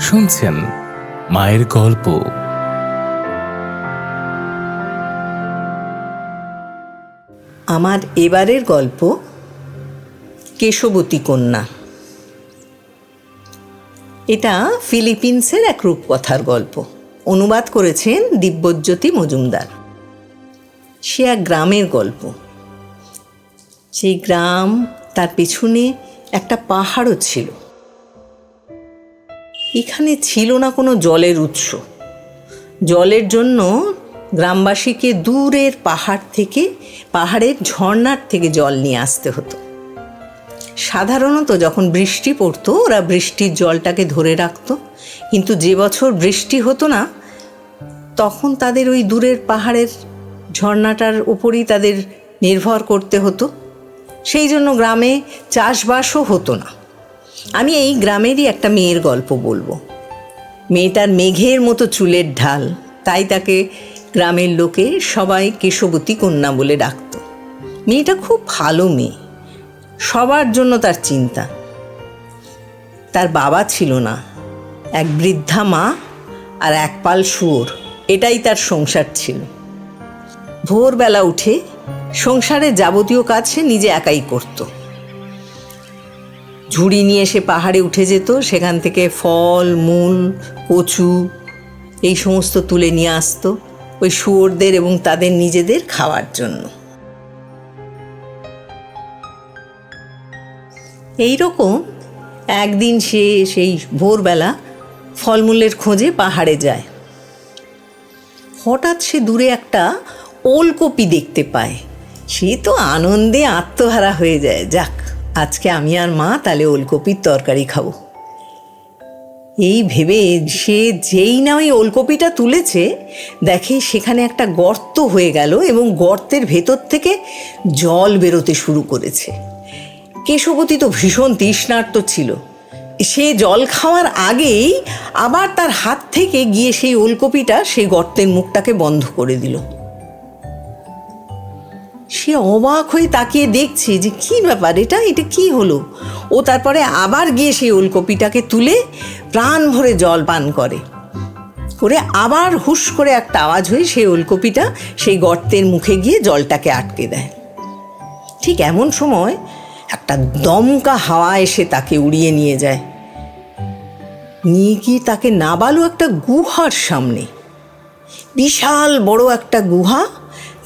শুনছেন মায়ের গল্প। আমার এবারের গল্প কেশবতী কন্যা। এটা ফিলিপিন্সের এক রূপকথার গল্প। অনুবাদ করেছেন দিব্যজ্যোতি মজুমদার। সে এক গ্রামের গল্প। সেই গ্রাম, তার পেছনে একটা পাহাড়ও ছিল। এখানে ছিল না কোনো জলের উৎস। জলের জন্য গ্রামবাসীকে দূরের পাহাড়ের ঝর্ণার থেকে জল নিয়ে আসতে হতো। সাধারণত যখন বৃষ্টি পড়তো ওরা বৃষ্টির জলটাকে ধরে রাখতো, কিন্তু যে বছর বৃষ্টি হতো না তখন তাদের ওই দূরের পাহাড়ের ঝর্ণাটার উপরই তাদের নির্ভর করতে হতো। সেই জন্য গ্রামে চাষবাসও হতো না। আমি এই গ্রামেরই একটা মেয়ের গল্প বলবো। মেয়েটার মেঘের মতো চুলের ঢাল, তাই তাকে গ্রামের লোকে সবাই কেশবতী কন্যা বলে ডাকত। মেয়েটা খুব ভালো মেয়ে, সবার জন্য তার চিন্তা। তার বাবা ছিল না, এক বৃদ্ধা মা আর এক পাল শুয়োর, এটাই তার সংসার ছিল। ভোরবেলা উঠে সংসারের যাবতীয় কাজ সে নিজে একাই করত। ঝুড়ি নিয়ে সে পাহাড়ে উঠে যেত, সেখান থেকে ফল মূল কচু এই সমস্ত তুলে নিয়ে আসতো ওই শুয়োরদের এবং তাদের নিজেদের খাওয়ার জন্য। এইরকম একদিন সে সেই ভোরবেলা ফলমূলের খোঁজে পাহাড়ে যায়। হঠাৎ সে দূরে একটা ওলকপি দেখতে পায়। সে তো আনন্দে আত্মহারা হয়ে যায়, যাক আজকে আমি আর মা তাহলে ওলকপির তরকারি খাবো। এই ভেবে সে যেই না ওই ওলকপিটা তুলেছে, দেখে সেখানে একটা গর্ত হয়ে গেল এবং গর্তের ভেতর থেকে জল বেরোতে শুরু করেছে। কেশবতী তো ভীষণ তৃষ্ণার্ত ছিল। সে জল খাওয়ার আগেই আবার তার হাত থেকে গিয়ে সেই ওলকপিটা সেই গর্তের মুখটাকে বন্ধ করে দিল। সে অবাক হয়ে তাকিয়ে দেখছে যে কি ব্যাপার, এটা কি হলো। ও তারপরে আবার গিয়ে সেই ওলকপিটাকে তুলে প্রাণ ভরে জল পান করে আবার হুশ করে একটা আওয়াজ হয়ে সেই ওলকপিটা সেই গর্তের মুখে গিয়ে জলটাকে আটকে দেয়। ঠিক এমন সময় একটা দমকা হাওয়া এসে তাকে উড়িয়ে নিয়ে যায়, নিয়ে গিয়ে তাকে নাবালো একটা গুহার সামনে। বিশাল বড় একটা গুহা,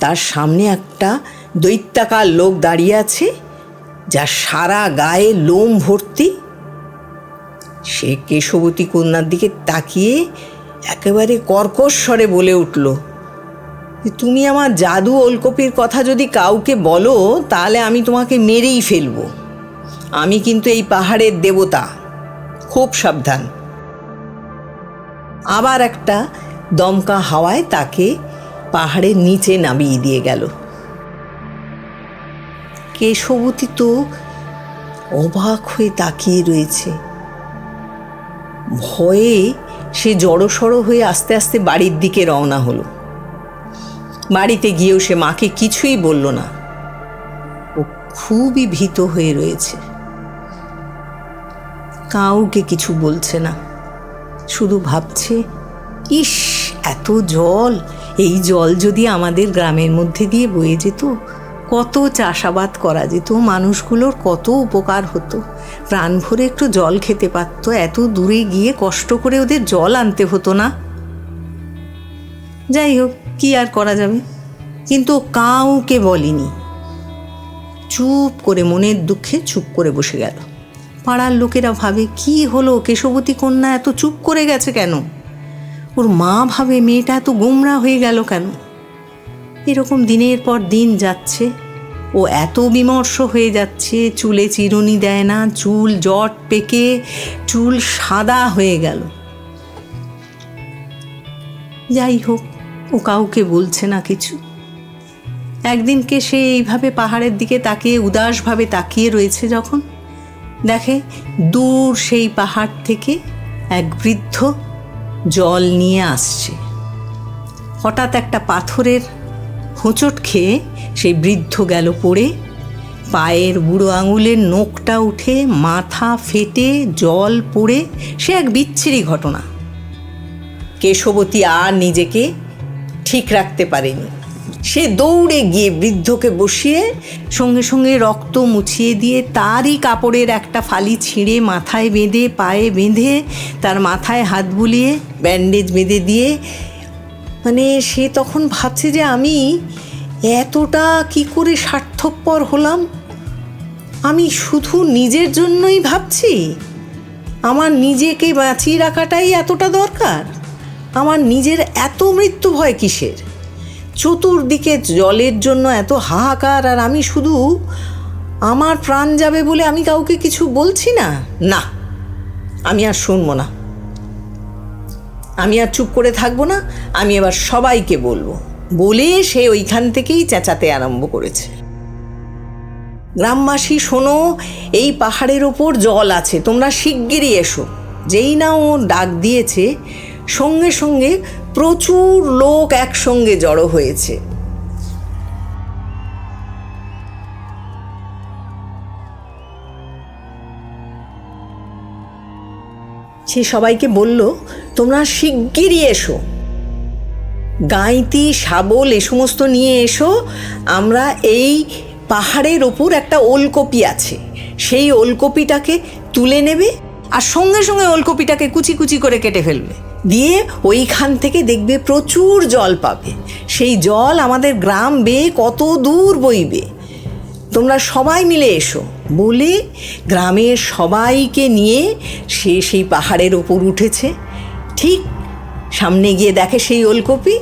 তার সামনে একটা দৈত্যাকার লোক দাঁড়িয়ে আছে, যার সারা গায়ে লোম ভর্তি। সে কেশবতী কন্যার দিকে তাকিয়ে একেবারে কর্কশ স্বরে বলে উঠল, তুমি আমার জাদু ওলকপির কথা যদি কাউকে বলো তাহলে আমি তোমাকে মেরেই ফেলবো। আমি কিন্তু এই পাহাড়ের দেবতা, খুব সাবধান। আবার একটা দমকা হাওয়ায় তাকে পাহাড়ের নিচে নামিয়ে দিয়ে গেল। কেশবতী তো অবাক হয়ে তাকিয়ে রয়েছে। ভয়ে সে জড়সড় হয়ে আস্তে আস্তে বাড়ির দিকে রওনা হলো। বাড়িতে গিয়েও সে মাকে কিছুই বলল না। ও খুবই ভীত হয়ে রয়েছে, কাউকে কিছু বলছে না, শুধু ভাবছে, ইস এত জল, এই জল যদি আমাদের গ্রামের মধ্যে দিয়ে বয়ে যেত, কত চাষাবাদ করা যেত, মানুষগুলোর কত উপকার হতো, প্রাণ ভরে একটু জল খেতে পারতো, এত দূরে গিয়ে কষ্ট করে ওদের জল আনতে হতো না। যাই হোক, কি আর করা যাবে। কিন্তু কাউকে বলেনি, চুপ করে মনের দুঃখে চুপ করে বসে গেল। পাড়ার লোকেরা ভাবে, কি হলো, কেশবতী কন্যা এত চুপ করে গেছে কেন? ওর মা ভাবে, মেয়েটা এত গোমরা হয়ে গেল কেন? এরকম দিনের পর দিন যাচ্ছে, ও এত বিমর্ষ হয়ে যাচ্ছে, চুলে চিরুনি দেয় না, চুল জট পেকে চুল সাদা হয়ে গেল। যাই হোক, ও কাউকে বলছে না কিছু। একদিনকে সে এইভাবে পাহাড়ের দিকে তাকিয়ে উদাসভাবে তাকিয়ে রয়েছে, যখন দেখে দূর সেই পাহাড় থেকে এক বৃদ্ধ জল নিয়ে আসছে। হঠাৎ একটা পাথরের হোঁচট খেয়ে সেই বৃদ্ধ গেল পড়ে, পায়ের বুড়ো আঙুলের নখটা উঠে মাথা ফেটে জল পড়ে সে এক বিচ্ছিরি ঘটনা। কেশবতী আর নিজেকে ঠিক রাখতে পারেনি। সে দৌড়ে গিয়ে বৃদ্ধকে বসিয়ে সঙ্গে সঙ্গে রক্ত মুছিয়ে দিয়ে তারই কাপড়ের একটা ফালি ছিঁড়ে মাথায় বেঁধে পায়ে বেঁধে তার মাথায় হাত বুলিয়ে ব্যান্ডেজ বেঁধে দিয়ে, মানে সে তখন ভাবছে যে আমি এতটা কি করে স্বার্থপর হলাম। আমি শুধু নিজের জন্যই ভাবছি, আমার নিজেকে বাঁচিয়ে রাখাটাই এতটা দরকার। আমার নিজের এত মৃত্যু ভয় কিসের? চতুর্দিকে জলের জন্য এত হাহাকার, আর আমি শুধু আমার প্রাণ যাবে বলে আমি কাউকে কিছু বলছি না। না, আমি আর শুনবো না, আমি আর চুপ করে থাকবো না, আমি এবার সবাইকে বলবো। বলে সে ওইখান থেকেই চেঁচাতে আরম্ভ করেছে, গ্রামবাসী শোনো, এই পাহাড়ের ওপর জল আছে, তোমরা শিগগিরই এসো। যেই না ও ডাক দিয়েছে সঙ্গে সঙ্গে প্রচুর লোক একসঙ্গে জড়ো হয়েছে। সে সবাইকে বলল, তোমরা শিগগিরই এসো, গাঁইতি শাবল এ সমস্ত নিয়ে এসো। আমরা এই পাহাড়ের ওপর একটা ওলকপি আছে, সেই ওলকপিটাকে তুলে নেবে আর সঙ্গে সঙ্গে ওলকপিটাকে কুচি কুচি করে কেটে ফেলবে, দিয়ে ওইখান থেকে দেখবে প্রচুর জল পাবে। সেই জল আমাদের গ্রাম বেয়ে কত দূর বইবে, তোমরা সবাই মিলে এসো। বলে গ্রামের সবাইকে নিয়ে সে সেই পাহাড়ের ওপর উঠেছে। ঠিক সামনে গিয়ে দেখে সেই ওলকপি,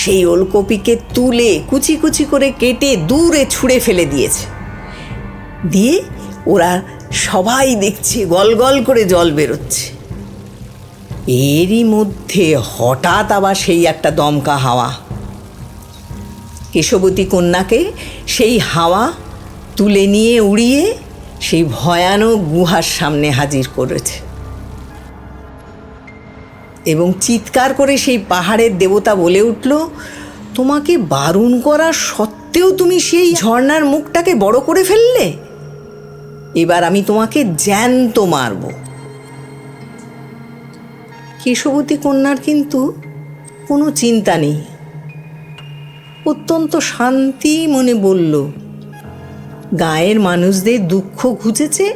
সেই ওলকপিকে তুলে কুচি কুচি করে কেটে দূরে ছুঁড়ে ফেলে দিয়েছে। দিয়ে ওরা সবাই দেখছে গল গল করে জল বেরোচ্ছে। এরই মধ্যে হঠাৎ আবার সেই একটা দমকা হাওয়া কেশবতী কন্যাকে সেই হাওয়া তুলে নিয়ে উড়িয়ে সেই ভয়ানক গুহার সামনে হাজির করেছে। এবং চিৎকার করে সেই পাহাড়ের দেবতা বলে উঠল, তোমাকে বারণ করা সত্ত্বেও তুমি সেই ঝর্ণার মুখটাকে বড় করে ফেললে, এবার আমি তোমাকে জ্যান্ত মারব। কেশবতী কন্যার কিন্তু কোনো চিন্তা নেই, অত্যন্ত শান্তি মনে বলল, গায়ের মানুষদের দুঃখ ঘুচেছে,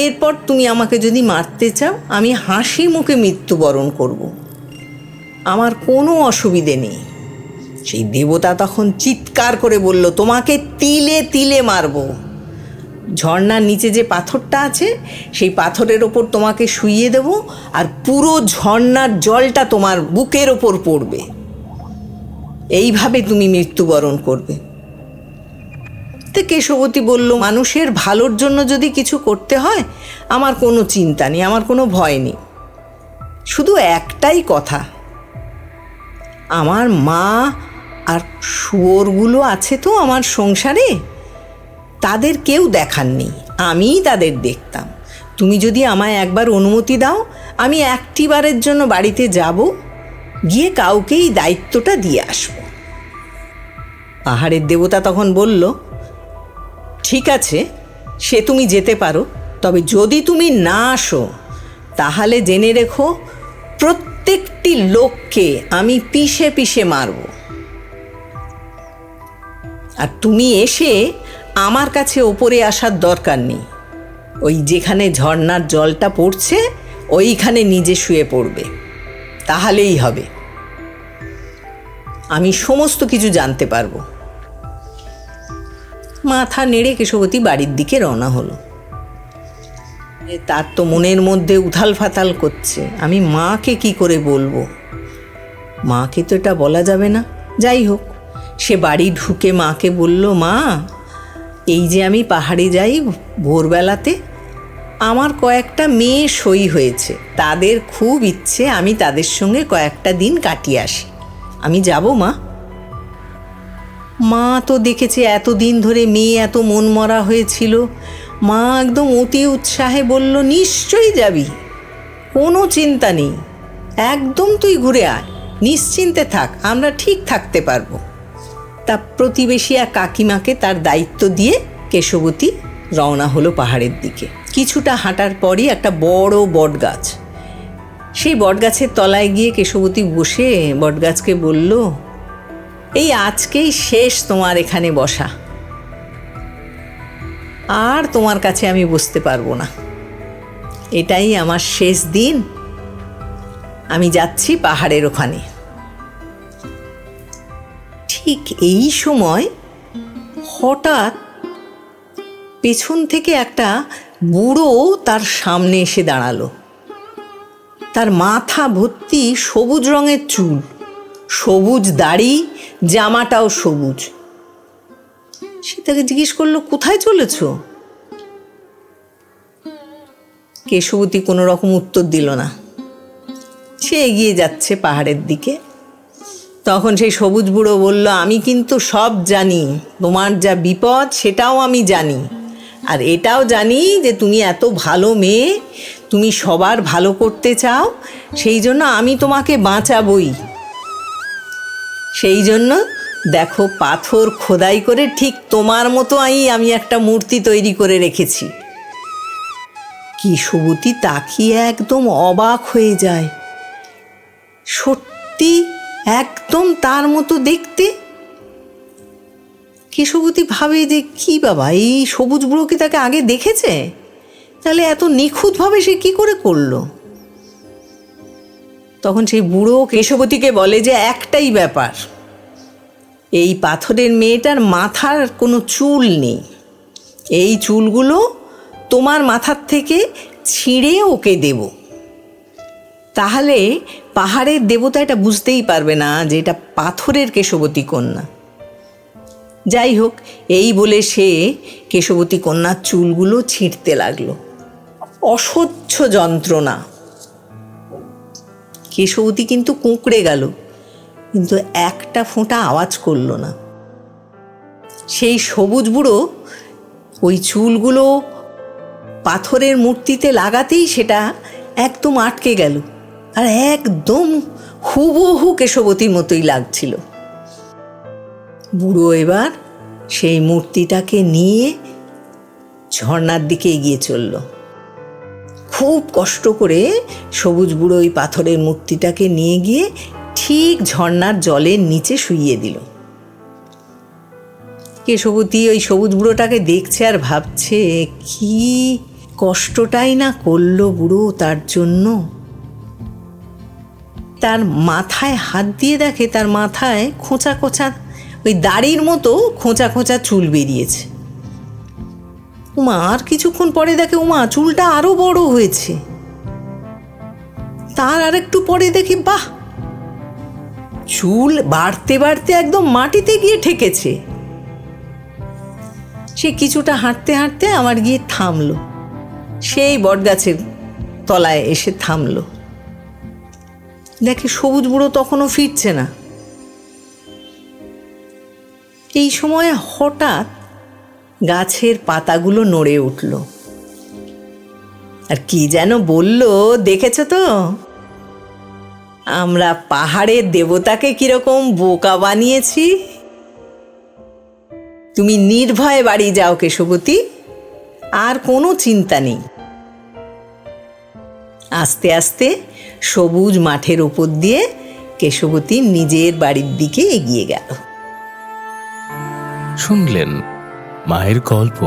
এরপর তুমি আমাকে যদি মারতে চাও আমি হাসি মুখে মৃত্যুবরণ করব, আমার কোনো অসুবিধে নেই। সেই দেবতা তখন চিৎকার করে বলল, তোমাকে তিলে তিলে মারব। ঝর্ণার নিচে যে পাথরটা আছে সেই পাথরের ওপর তোমাকে শুইয়ে দেব, আর পুরো ঝর্ণার জলটা তোমার বুকের ওপর পড়বে, এইভাবে তুমি মৃত্যুবরণ করবে। তো কেশবতী বলল, মানুষের ভালোর জন্য যদি কিছু করতে হয় আমার কোনো চিন্তা নেই, আমার কোনো ভয় নেই, শুধু একটাই কথা, আমার মা আর শুয়োরগুলো আছে তো আমার সংসারে, তাদের কেউ দেখার নেই, আমিই তাদের দেখতাম। তুমি যদি আমায় একবার অনুমতি দাও, আমি একটিবারের জন্য বাড়িতে যাব, গিয়ে কাউকেই দায়িত্বটা দিয়ে আসব। পাহাড়ের দেবতা তখন বলল, ঠিক আছে, সে তুমি যেতে পারো, তবে যদি তুমি না আসো তাহলে জেনে রেখো প্রত্যেকটি লোককে আমি পিষে পিষে মারব। আর তুমি এসে আমার কাছে ওপরে আসার দরকার নেই, ওই যেখানে ঝর্ণার জলটা পড়ছে ওইখানে নিজে শুয়ে পড়বে, তাহলেই হবে, আমি সমস্ত কিছু জানতে পারবো। মাথা নেড়ে কেশবতী বাড়ির দিকে রওনা হলো। তার তো মনের মধ্যে উথাল ফাতাল করছে, আমি মাকে কি করে বলবো, মাকে তো এটা বলা যাবে না। যাই হোক, সে বাড়ি ঢুকে মাকে বলল, মা, এই যে আমি পাহাড়ে যাই ভোরবেলাতে, আমার কয়েকটা মেয়ে সই হয়েছে, তাদের খুব ইচ্ছে আমি তাদের সঙ্গে কয়েকটা দিন কাটিয়ে আসি, আমি যাব মা? মা তো দেখেছে এতদিন ধরে মেয়ে এত মন মরা হয়েছিল, মা একদম অতি উৎসাহে বলল, নিশ্চয়ই যাবি, কোনো চিন্তা নেই, একদম তুই ঘুরে আয়, নিশ্চিন্তে থাক, আমরা ঠিক থাকতে পারবো। তা প্রতিবেশী এক কাকিমাকে তার দায়িত্ব দিয়ে কেশবতী রওনা হলো পাহাড়ের দিকে। কিছুটা হাঁটার পরই একটা বড় বট গাছ। সেই বটগাছের তলায় গিয়ে কেশবতী বসে বটগাছকে বলল, এই আজকেই শেষ তোমার এখানে বসা, আর তোমার কাছে আমি বসতে পারবো না, এটাই আমার শেষ দিন, আমি যাচ্ছি পাহাড়ের ওখানে। ঠিক এই সময় হঠাৎ পেছন থেকে একটা বুড়ো তার সামনে এসে দাঁড়ালো। তার মাথা ভর্তি সবুজ রঙের চুল, সবুজ দাড়ি, জামাটাও সবুজ। সে তাকে জিজ্ঞেস করলো, কোথায় চলেছ? কেশবতী কোনো রকম উত্তর দিল না। সে এগিয়ে যাচ্ছে পাহাড়ের দিকে। তখন সেই সবুজ বুড়ো বলল, আমি কিন্তু সব জানি, তোমার যা বিপদ সেটাও আমি জানি, আর এটাও জানি যে তুমি এত ভালো মেয়ে, তুমি সবার ভালো করতে চাও, সেই জন্য আমি তোমাকে বাঁচাবই। সেই জন্য দেখো, পাথর খোদাই করে ঠিক তোমার মতো আমি একটা মূর্তি তৈরি করে রেখেছি। কেশবতী তাকিয়ে একদম অবাক হয়ে যায়। সত্যি একদম তার মতো দেখতে। কেশবতী ভাবে যে কি বাবা, এই সবুজ বুড়ো কি তাকে আগে দেখেছে? তাহলে এত নিখুঁতভাবে সে কি করে করলো? তখন সেই বুড়ো কেশবতীকে বলে যে একটাই ব্যাপার, এই পাথরের মেয়েটার মাথার কোনো চুল নেই, এই চুলগুলো তোমার মাথার থেকে ছিঁড়ে ওকে দেব, তাহলে পাহাড়ের দেবতা এটা বুঝতেই পারবে না যে এটা পাথরের কেশবতী কন্যা। যাই হোক, এই বলে সে কেশবতী কন্যার চুলগুলো ছিঁড়তে লাগলো। অসহ্য যন্ত্রণা। কেশবতী কিন্তু কুঁকড়ে গেল, কিন্তু একটা ফোঁটা আওয়াজ করলো না। সেই সবুজ বুড়ো ওই চুলগুলো পাথরের মূর্তিতে লাগাতেই সেটা একদম আটকে গেল, আর একদম হুবহু কেশবতীর মতোই লাগছিল। বুড়ো এবার সেই মূর্তিটাকে নিয়ে ঝর্ণার দিকে এগিয়ে চলল। খুব কষ্ট করে সবুজ বুড়ো ওই পাথরের মূর্তিটাকে নিয়ে গিয়ে ঠিক ঝর্ণার জলের নিচে শুইয়ে দিল। কেশবতী ওই সবুজ বুড়োটাকে দেখছে আর ভাবছে, কি কষ্টটাই না করলো বুড়ো তার জন্য। তার মাথায় হাত দিয়ে দেখে তার মাথায় খোঁচা খোঁচা, ওই দাড়ির মতো খোঁচা খোঁচা চুল বেরিয়েছে। উমা, আর কিছুক্ষণ পরে দেখে উমা চুলটা আরো বড় হয়েছে। তার আর একটু পরে দেখি, বাহ, চুল বাড়তে বাড়তে একদম মাটিতে গিয়ে ঠেকেছে। সে কিছুটা হাঁটতে হাঁটতে আমার গিয়ে থামলো, সেই বটগাছের তলায় এসে থামলো। দেখে সবুজ বুড়ো তখনও ফিরছে না। এই সময় হঠাৎ গাছের পাতাগুলো নড়ে উঠল, আর কি যেন বলল, দেখেছ তো? আমরা পাহাড়ের দেবতাকে কিরকম বোকা বানিয়েছি। তুমি নির্ভয়ে বাড়ি যাও কেশবতী, আর কোনো চিন্তা নেই। আস্তে আস্তে সবুজ মাঠের ওপর দিয়ে কেশবতী নিজের বাড়ির দিকে এগিয়ে গেল। শুনলেন মায়ের গল্প।